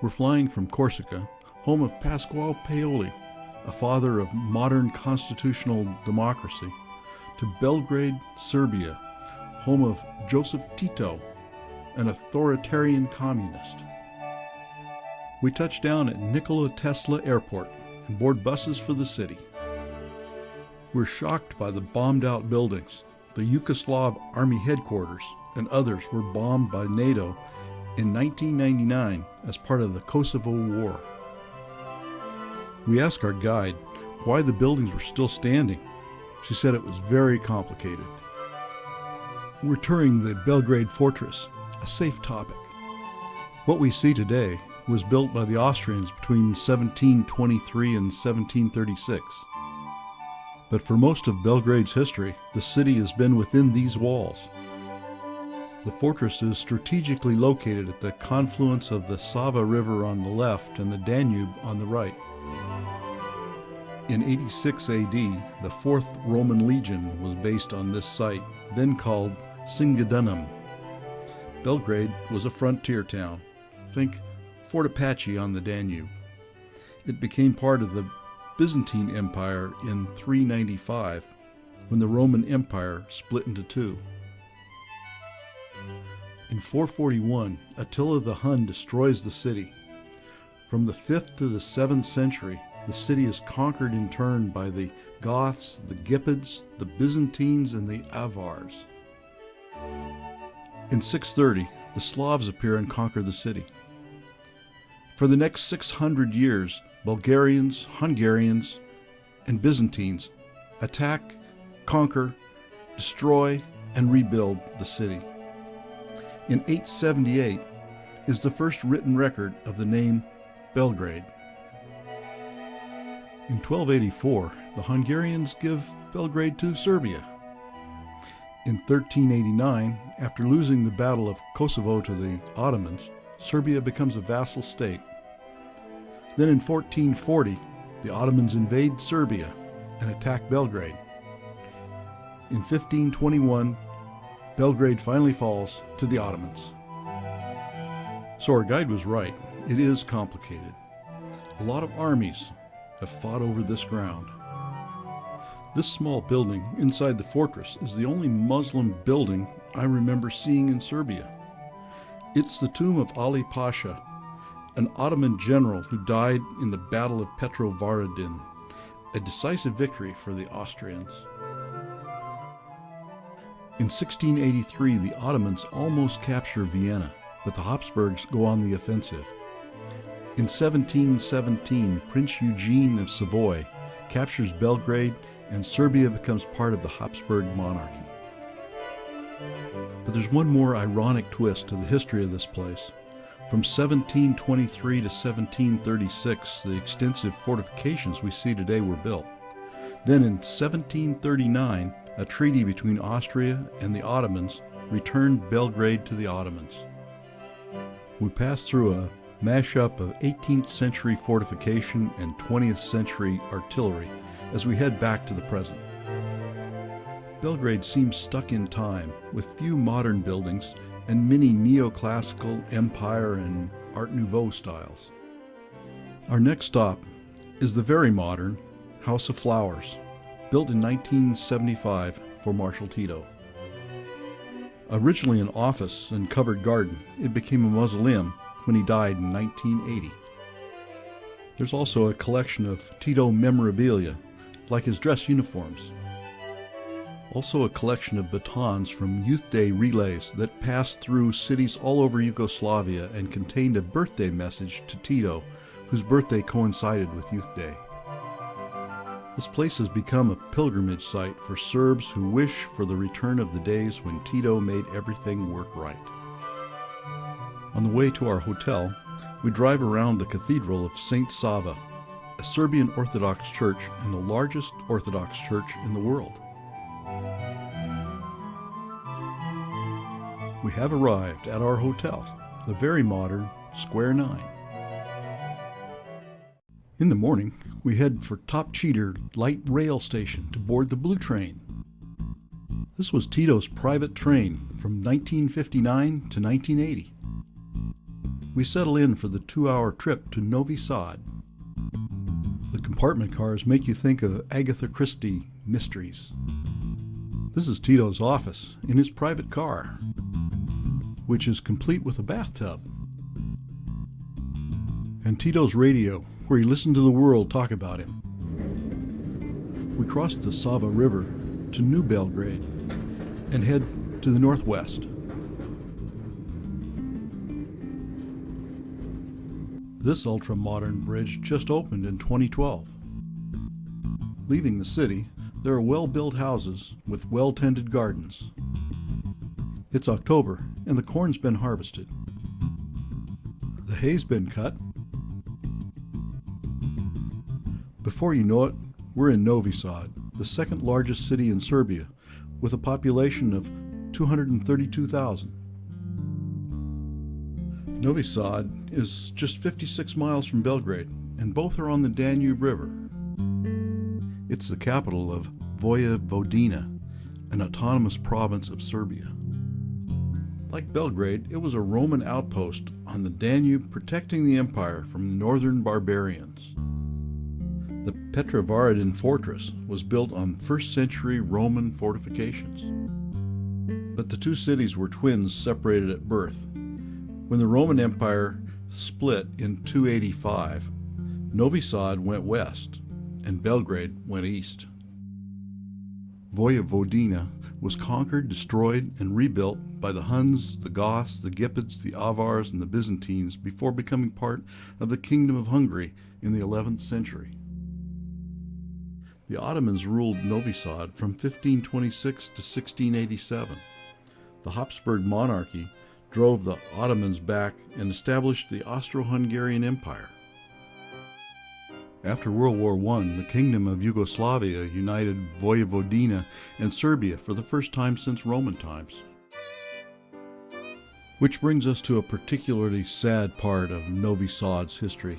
We're flying from Corsica, home of Pasquale Paoli, a father of modern constitutional democracy, to Belgrade, Serbia, home of Joseph Tito, an authoritarian communist. We touch down at Nikola Tesla Airport and board buses for the city. We're shocked by the bombed-out buildings. The Yugoslav Army headquarters and others were bombed by NATO in 1999 as part of the Kosovo War. We asked our guide why the buildings were still standing. She said it was very complicated. We're touring the Belgrade Fortress, a safe topic. What we see today was built by the Austrians between 1723 and 1736. But for most of Belgrade's history, the city has been within these walls. The fortress is strategically located at the confluence of the Sava River on the left and the Danube on the right. In 86 AD, the 4th Roman Legion was based on this site, then called Singidunum. Belgrade was a frontier town. Think Fort Apache on the Danube. It became part of the Byzantine Empire in 395, when the Roman Empire split into two. In 441, Attila the Hun destroys the city. From the 5th to the 7th century, the city is conquered in turn by the Goths, the Gepids, the Byzantines, and the Avars. In 630, the Slavs appear and conquer the city. For the next 600 years, Bulgarians, Hungarians, and Byzantines attack, conquer, destroy, and rebuild the city. In 878 is the first written record of the name Belgrade. In 1284, the Hungarians give Belgrade to Serbia. In 1389, after losing the Battle of Kosovo to the Ottomans, Serbia becomes a vassal state. Then in 1440, the Ottomans invade Serbia and attack Belgrade. In 1521, Belgrade finally falls to the Ottomans. So our guide was right. It is complicated. A lot of armies have fought over this ground. This small building inside the fortress is the only Muslim building I remember seeing in Serbia. It's the tomb of Ali Pasha, an Ottoman general who died in the Battle of Petrovaradin, a decisive victory for the Austrians. In 1683, the Ottomans almost capture Vienna, but the Habsburgs go on the offensive. In 1717, Prince Eugene of Savoy captures Belgrade, and Serbia becomes part of the Habsburg monarchy. But there's one more ironic twist to the history of this place. From 1723 to 1736, the extensive fortifications we see today were built. Then in 1739, a treaty between Austria and the Ottomans returned Belgrade to the Ottomans. We passed through a mashup of 18th century fortification and 20th century artillery as we head back to the present. Belgrade seems stuck in time, with few modern buildings and many neoclassical, Empire, and Art Nouveau styles. Our next stop is the very modern House of Flowers, built in 1975 for Marshal Tito. Originally an office and covered garden, it became a mausoleum when he died in 1980. There's also a collection of Tito memorabilia, like his dress uniforms. Also a collection of batons from Youth Day relays that passed through cities all over Yugoslavia and contained a birthday message to Tito, whose birthday coincided with Youth Day. This place has become a pilgrimage site for Serbs who wish for the return of the days when Tito made everything work right. On the way to our hotel, we drive around the Cathedral of St. Sava, a Serbian Orthodox church and the largest Orthodox church in the world. We have arrived at our hotel, the very modern Square 9. In the morning, we head for Top Cheater Light Rail Station to board the Blue Train. This was Tito's private train from 1959 to 1980. we settle in for the 2-hour trip to Novi Sad. The compartment cars make you think of Agatha Christie mysteries. This is Tito's office in his private car, which is complete with a bathtub. And Tito's radio, where he listened to the world talk about him. We cross the Sava River to New Belgrade and head to the northwest. This ultra-modern bridge just opened in 2012. Leaving the city, there are well-built houses with well-tended gardens. It's October and the corn's been harvested. The hay's been cut. Before you know it, we're in Novi Sad, the second largest city in Serbia, with a population of 232,000. Novi Sad is just 56 miles from Belgrade, and both are on the Danube River. It's the capital of Vojvodina, an autonomous province of Serbia. Like Belgrade, it was a Roman outpost on the Danube protecting the empire from northern barbarians. The Belgrade Fortress was built on 1st century Roman fortifications. But the two cities were twins separated at birth. When the Roman Empire split in 285, Novi Sad went west and Belgrade went east. Vojvodina was conquered, destroyed, and rebuilt by the Huns, the Goths, the Gepids, the Avars, and the Byzantines before becoming part of the Kingdom of Hungary in the 11th century. The Ottomans ruled Novi Sad from 1526 to 1687. The Habsburg monarchy drove the Ottomans back and established the Austro-Hungarian Empire. After World War I, the Kingdom of Yugoslavia united Vojvodina and Serbia for the first time since Roman times. Which brings us to a particularly sad part of Novi Sad's history.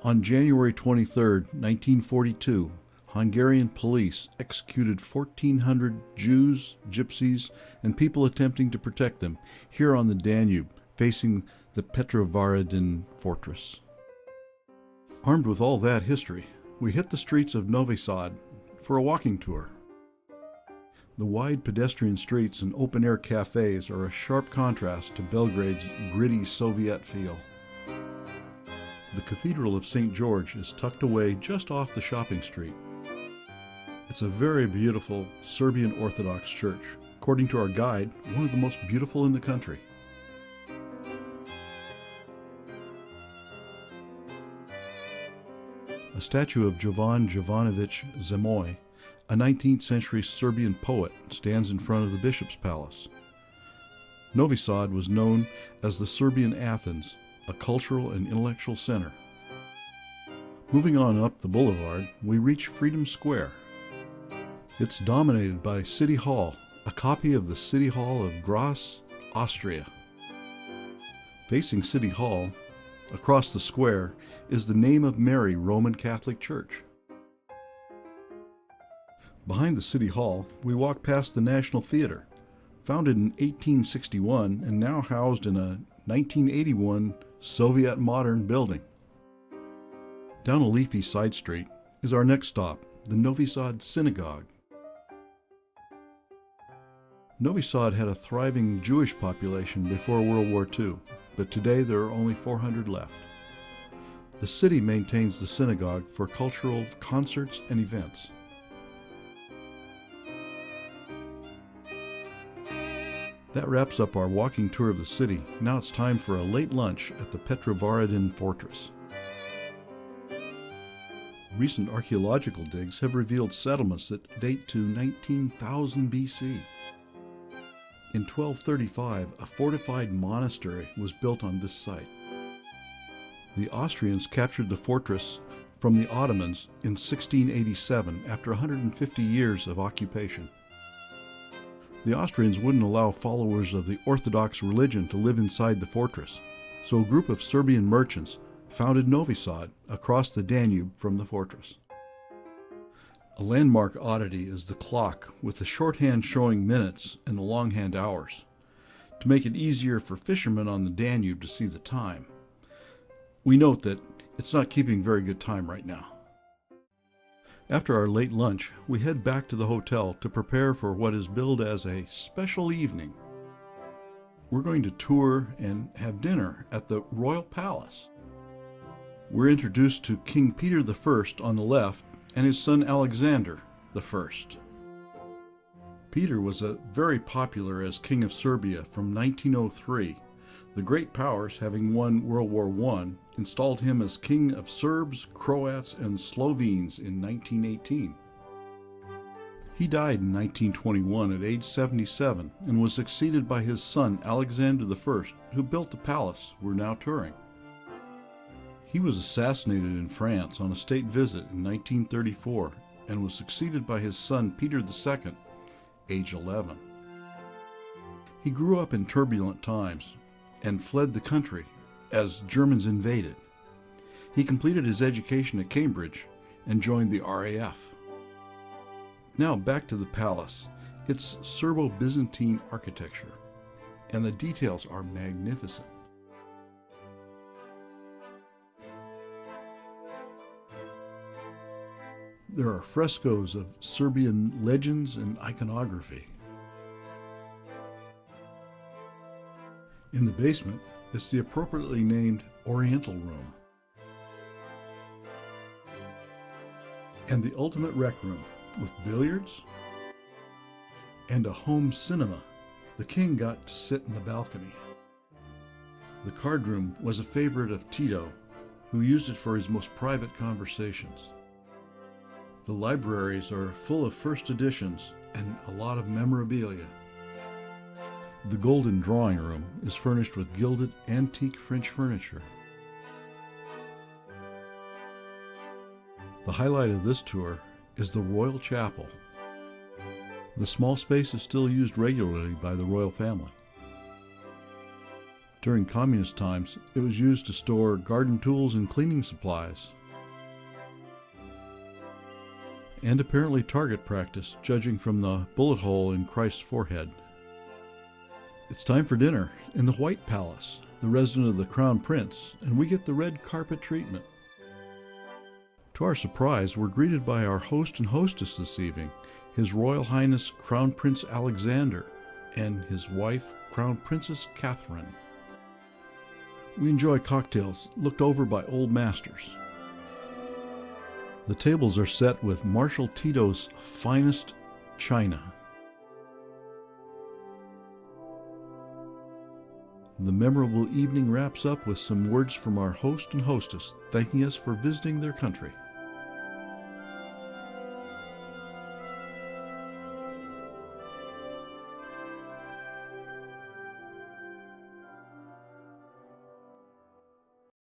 On January 23, 1942, Hungarian police executed 1,400 Jews, Gypsies, and people attempting to protect them here on the Danube, facing the Belgrade Fortress. Armed with all that history, we hit the streets of Novi Sad for a walking tour. The wide pedestrian streets and open-air cafes are a sharp contrast to Belgrade's gritty Soviet feel. The Cathedral of St. George is tucked away just off the shopping street. It's a very beautiful Serbian Orthodox church, according to our guide, one of the most beautiful in the country. A statue of Jovan Jovanović Zemoy, a 19th century Serbian poet, stands in front of the bishop's palace. Novi Sad was known as the Serbian Athens, a cultural and intellectual center. Moving on up the boulevard, we reach Freedom Square. It's dominated by City Hall, a copy of the City Hall of Graz, Austria. Facing City Hall, across the square, is the Name of Mary Roman Catholic Church. Behind the City Hall, we walk past the National Theater, founded in 1861 and now housed in a 1981 Soviet modern building. Down a leafy side street is our next stop, the Novi Sad Synagogue. Novi Sad had a thriving Jewish population before World War II, but today there are only 400 left. The city maintains the synagogue for cultural concerts and events. That wraps up our walking tour of the city. Now it's time for a late lunch at the Belgrade Fortress. Recent archaeological digs have revealed settlements that date to 19,000 BC. In 1235, a fortified monastery was built on this site. The Austrians captured the fortress from the Ottomans in 1687 after 150 years of occupation. The Austrians wouldn't allow followers of the Orthodox religion to live inside the fortress, so a group of Serbian merchants founded Novi Sad across the Danube from the fortress. A landmark oddity is the clock, with the shorthand showing minutes and the longhand hours, to make it easier for fishermen on the Danube to see the time. We note that it's not keeping very good time right now. After our late lunch, we head back to the hotel to prepare for what is billed as a special evening. We're going to tour and have dinner at the Royal Palace. We're introduced to King Peter I on the left and his son Alexander I. Peter was very popular as King of Serbia from 1903. The great powers, having won World War I, installed him as King of Serbs, Croats, and Slovenes in 1918. He died in 1921 at age 77 and was succeeded by his son Alexander I, who built the palace we're now touring. He was assassinated in France on a state visit in 1934 and was succeeded by his son Peter II, age 11. He grew up in turbulent times and fled the country as Germans invaded. He completed his education at Cambridge and joined the RAF. Now back to the palace. It's Serbo-Byzantine architecture, and the details are magnificent. There are frescoes of Serbian legends and iconography. In the basement is the appropriately named Oriental Room and the ultimate rec room with billiards and a home cinema. The king got to sit in the balcony. The card room was a favorite of Tito, who used it for his most private conversations. The libraries are full of first editions and a lot of memorabilia. The golden drawing room is furnished with gilded antique French furniture. The highlight of this tour is the Royal Chapel. The small space is still used regularly by the royal family. During communist times, it was used to store garden tools and cleaning supplies, and apparently target practice, judging from the bullet hole in Christ's forehead. It's time for dinner in the White Palace, the residence of the Crown Prince, and we get the red carpet treatment. To our surprise, we're greeted by our host and hostess this evening, His Royal Highness Crown Prince Alexander and his wife, Crown Princess Catherine. We enjoy cocktails looked over by old masters. The tables are set with Marshal Tito's finest china. The memorable evening wraps up with some words from our host and hostess thanking us for visiting their country.